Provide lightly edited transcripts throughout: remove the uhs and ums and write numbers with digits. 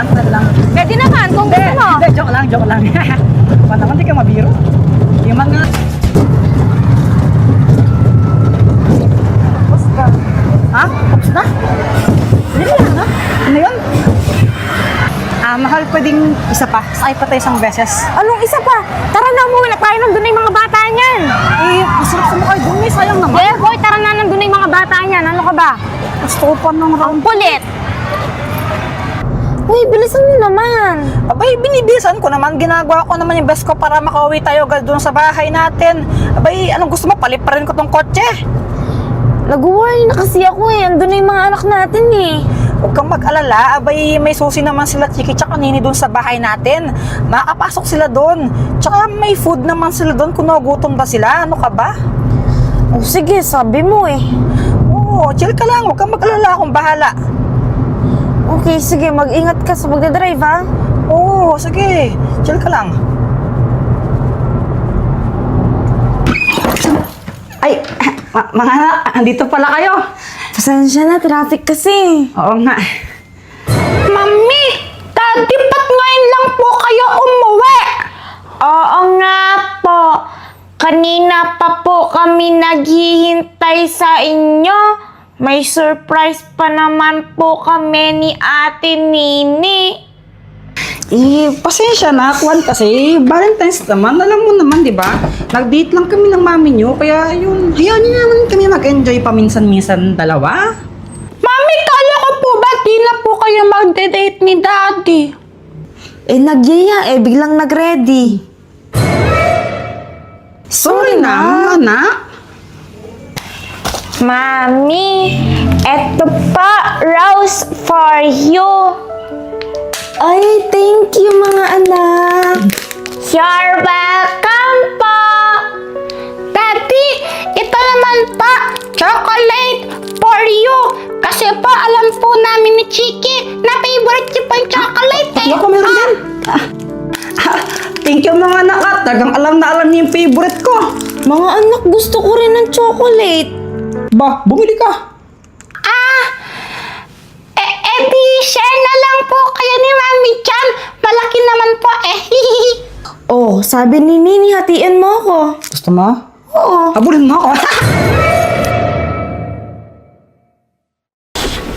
pwede lang. Pwede naman, kung gusto mo. Hindi, joke lang. Pa naman, di ka mabiro. Yung mga... Tapos ka. Ha? Tapos na? Hindi lang, ha? Ano yun? Mahal, pwedeng isa pa. Sakay pa tayo isang beses. Anong isa pa? Tara na, umuwi na tayo, nandun na yung mga bata niyan. Masarap sa mukha dun, sayang naman. Eh, boy, tara na, nandun na yung mga bata niyan. Ano ka ba? Gusto ko pa ng round. Ang kulit. Uy, bilisan mo naman. Abay, binibilisan ko naman. Ginagawa ko naman yung best ko para makauwi tayo agad doon sa bahay natin. Abay, anong gusto mo? Paliparin ko tong kotse. Nag-worry na kasi ako eh. Andun na yung mga anak natin eh. Huwag kang mag-alala. Abay, may susi naman sila Chiki tsaka Nini doon sa bahay natin. Makakapasok sila doon. Tsaka may food naman sila doon kung nagutom ba sila. Ano ka ba? Oh, sige, sabi mo eh. Oo, chill ka lang. Huwag kang mag-alala. Akong bahala. Okay, sige, mag-ingat ka sa pagdadrive ha. Oo, sige. Chill ka lang. Ay, mga anak, andito pala kayo. Pasensya na, traffic kasi. Oo nga. Mami! Daddy, ba't ngayon lang po kayo umuwi? Oo nga po. Kanina pa po kami naghihintay sa inyo. May surprise pa naman po kami ni Ate Nini. Pasensya na, Kwan, kasi Valentine's naman, alam mo naman, di ba? Nag-date lang kami ng mami nyo, kaya yun, hayaan nyo naman kami mag-enjoy paminsan-minsan dalawa. Mami, kala ko po ba di na po kayo magde-date ni Daddy? Nagyaya biglang nag-ready. Sorry na, anak. Mami, eto pa, rose for you. Ay, thank you mga anak. You're welcome po. Daddy, ito naman pa, chocolate for you. Kasi po, alam po namin ni Chiki na favorite niyo po yung chocolate eh. Ako meron din. Thank you mga anak, talagang alam na alam niyo yung favorite ko. Mga anak, gusto ko rin ng chocolate. Ba, bumili ka. Di share na lang po kayo ni Mami Chan. Malaki naman po eh. Oh, sabi ni Nini, hatiin mo ako. Gusto mo? Oo. Habulin mo ako.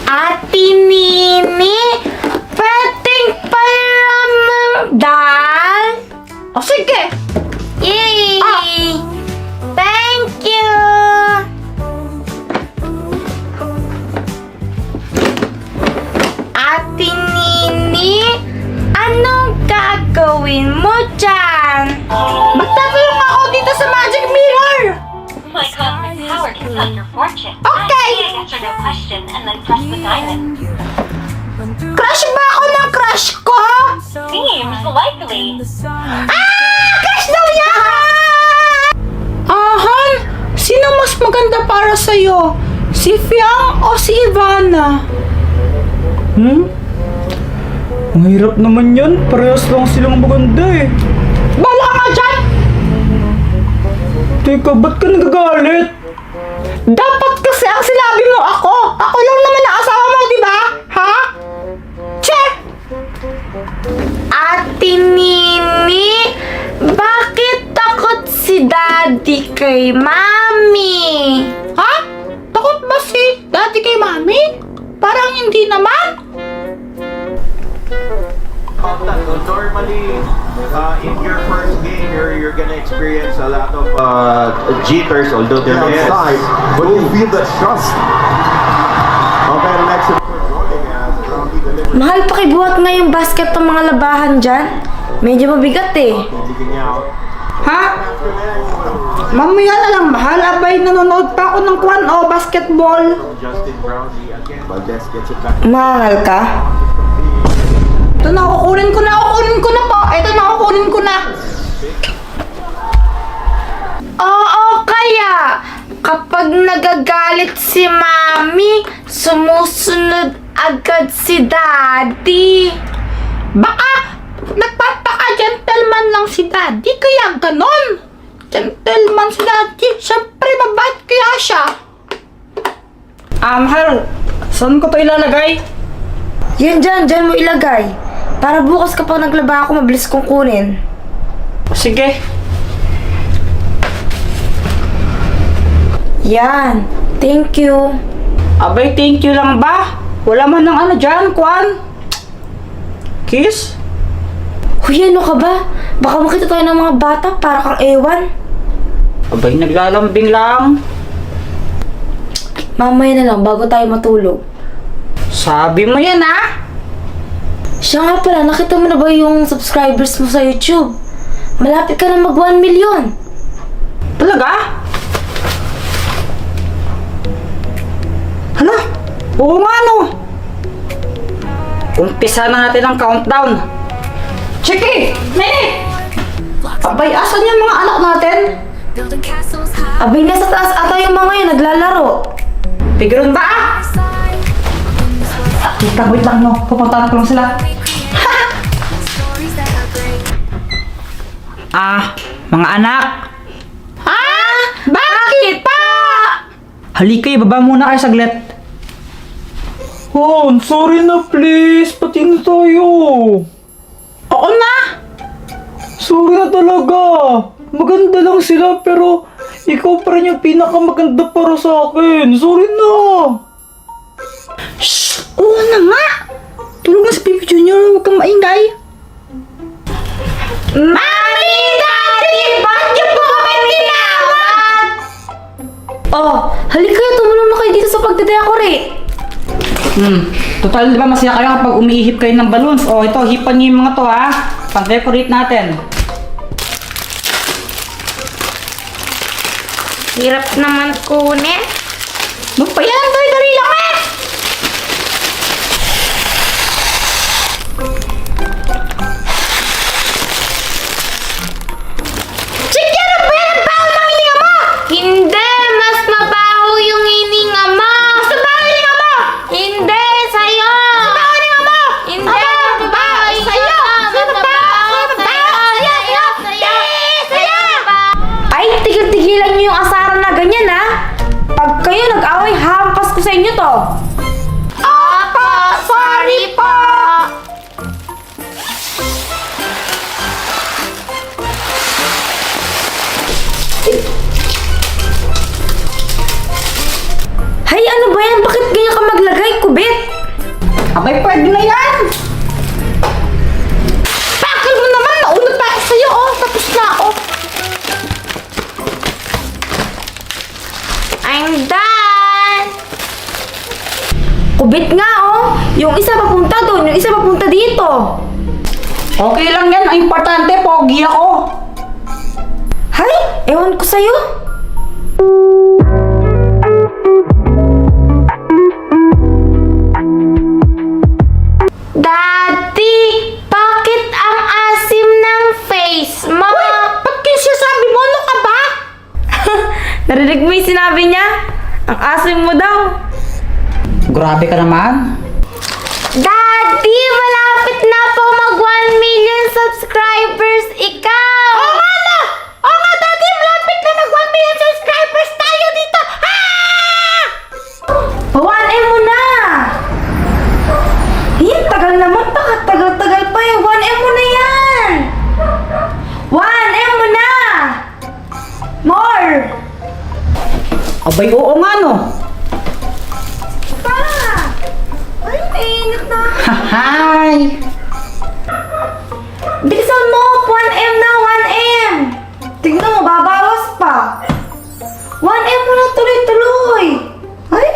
Ate Nini, pwedeng paramdal? O sige. Yay! Thank you! Ate Nini, anong gagawin mo dyan? Magtatanong ako dito sa magic mirror! My cosmic power can cut your fortune. Okay. Answer no question and then press the diamond. Crush ba ako ng crush ko? Seems likely. Crush daw yan! Ahan, sino mas maganda para sa'yo? Si Fiang o si Ivana? Ang hirap naman yan. Parehas lang silang maganda eh. Bala ka dyan! Teka, ba't ka nagagalit? Dapat kasi ang sinabi mo ako. Ako lang naman ang asawa mo, di ba? Ha? Che! Ate Nini, bakit takot si Daddy kay Mami? Ha? Takot ba si Daddy kay Mami? Parang hindi naman. Normally, in your first game, you're gonna experience a lot of jitters, although they're outside, but you feel that trust. Okay, next. Mahal, pakibuhat nga yung basket ng mga labahan dyan. Medyo mabigat eh. Ha? Mamaya na lang, mahal. Abay, nanonood pa ako ng Kwan o basketball. Justin Brownlee again. Valdez gets it back. Mahal ka? Ito na, kukunin ko na po. Ito na, kukunin ko na. Oo, kaya kapag nagagalit si Mami, sumusunod agad si Daddy. Baka nagpapaka-gentleman lang si Daddy, kaya ganon. Gentleman si Daddy. Siyempre, mabait kaya siya. Mahal, saan ko to ilalagay? Yan dyan mo ilagay. Para bukas kapag naglaba ako, mabilis kong kunin. Sige. Yan. Thank you. Abay, thank you lang ba? Wala man ng ano dyan, Kwan. Kiss? Huy, ano ka ba? Baka makita tayo ng mga bata para kang ewan. Abay, naglalambing lang. Mamaya na lang bago tayo matulog. Sabi mo yan, ha? Siya nga pala, nakita mo na ba yung subscribers mo sa YouTube? Malapit ka na mag 1 million. Talaga? Hala? Oo nga, no? Umpisa na natin ang countdown. Chiki! Nene! Abay, asan yung mga anak natin? Abay, nasa taas ata yung mga yun, naglalaro. Pigiron ba? Wait lang, no? Pupuntahan ko lang sila. Mga anak. Bakit pa? Halika, ibaba muna kayo saglit. Han, sorry na please. Pati na tayo. Oo na! Sorry na talaga. Maganda lang sila pero ikaw pa rin yung pinakamaganda para sa akin. Sorry na. Shh! Oo na nga! Tulog na si Baby Junior, huwag kang maingay. Mami! Daddy! Ba't niyo po kami tinawag? Oh, halika kayo, tumulong na kayo dito sa pagdedecorate. Total, di ba masaya kayo kapag umiihip kayo ng balloons? O, ito, hipan niyo yung mga to, ha? Pag-decorate natin. Hirap naman kunin. Magpayan, dali lang, eh! Hindi! Mas mabaho yung hininga mo! Mas mabaho yung hininga mo! Hindi! Sa'yo! Mas mabaho yung hininga mo! Hindi! Mas mabaho sa'yo! Mas mabaho sa'yo! Sa'yo! Ay, tigil-tigilan niyo yung asaran na ganyan, ha? Pag kayo nag-away, hampas ko sa inyo to! Opo! Sorry po! Hay, ano ba yan? Bakit ganyan ka maglagay, kubit? Abay, pwede na yan! Pakil mo naman! Nauna pa sa'yo, oh! Tapos na ako! I'm done! Kubit nga, oh! Yung isa papunta doon, yung isa papunta dito! Okay lang yan, ang importante, pogi ako. Hay! Ewan ko sa'yo! Daddy! Bakit ang asim ng face mo? Ba't kayo sinasabi mo? Ano ka ba? Narinig mo yung sinabi niya? Ang asim mo daw! Grabe ka naman. Daddy! Malapit na po mag 1 million subscribers ikaw! Oo nga na! Oo nga, Daddy! Malapit na mag 1 million subscribers tayo dito! Ah! 1M mo na! Tagal naman pa! Tagal-tagal pa eh! 1M mo na yan! 1M mo na! More! Abay, oo nga, no? Pa! Ay, mainit na! Hi! Bilisan mo! 1M na! 1M! Tignan mo, babawas pa! 1M mo na tuloy-tuloy! Ay!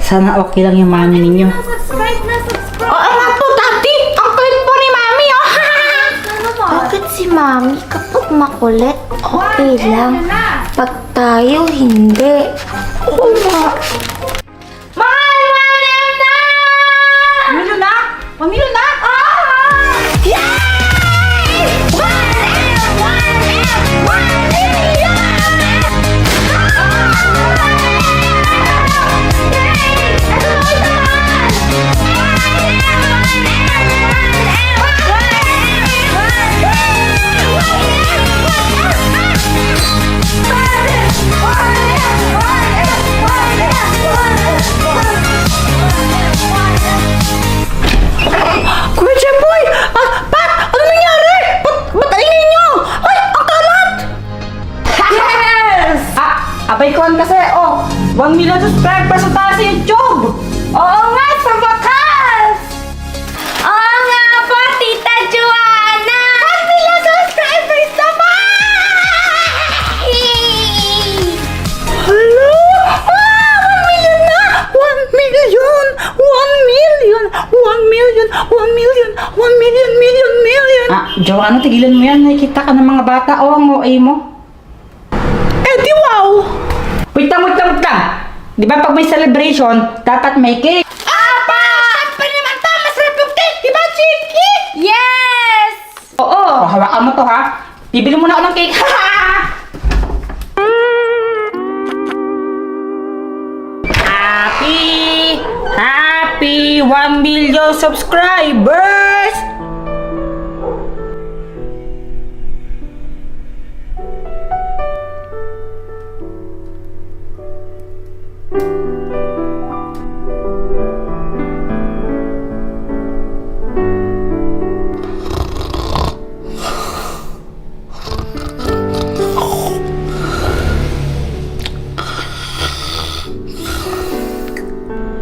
Sana okay lang yung mami ninyo. Subscribe na! Subscribe! Oo nga po, Tati! Ang kulit po ni mami, oh! Ano ba? Bakit si Mami kapag makulit, okay lang. Pag tayo, hindi. Oo nga. Mahal! 1M na! Mamilo na! Mamilo na! Yay! 1M! 1M! 1 million! Abay kon kasi, 1 million subscribers na tayo sa YouTube! Oo nga, sa wakas! Oo nga po, Tita Joanna! 1 million subscribers na ba? Hello? 1 million na! 1 million! 1 million! 1 million! 1 million! 1 million! Million! Joanna, tigilan mo yan. Nakikita ka ng mga bata. Ang OA mo. Di wow! Wait lang. Di ba pag may celebration, dapat may cake? Siyempre naman to, masarap yung cake, di ba, Chiki? Yes! Oo. Hawakan mo to, ha? Bibili mo na ako ng cake. Happy 1 million subscribers!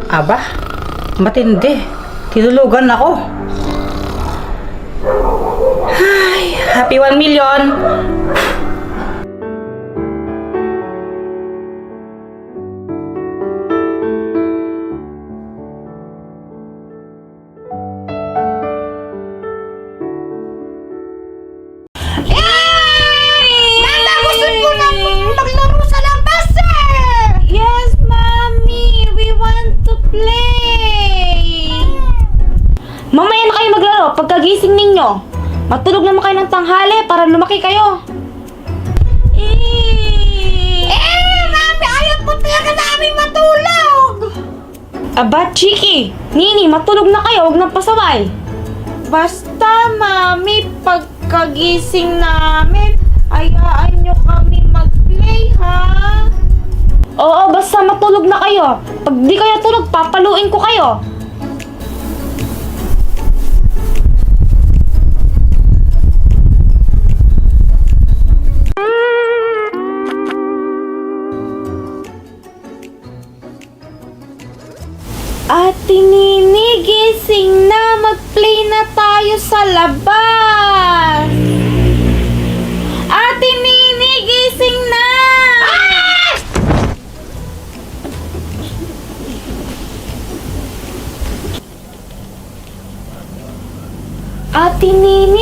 Aba, matindi. Tinulugan ako. Ay, happy 1 million! Mama, gusto ko na maglaro sa labas eh! Yes, Mommy! We want to play! Mamaya na kayo maglaro pagkagising ninyo. Matulog naman kayo ng tanghali para lumaki kayo. Mami! Ayaw po talaga namin matulog! Aba, Chiki! Nini, matulog na kayo. Huwag nang pasaway. Basta, Mami, pagkagising namin, hayaan nyo kami mag-play, ha? Oo, basta matulog na kayo. Pag di kayo tulog, papaluin ko kayo. Ate Nini, gising na. Mag-play na tayo sa labas. Ate Nini, gising na. Ate Nini,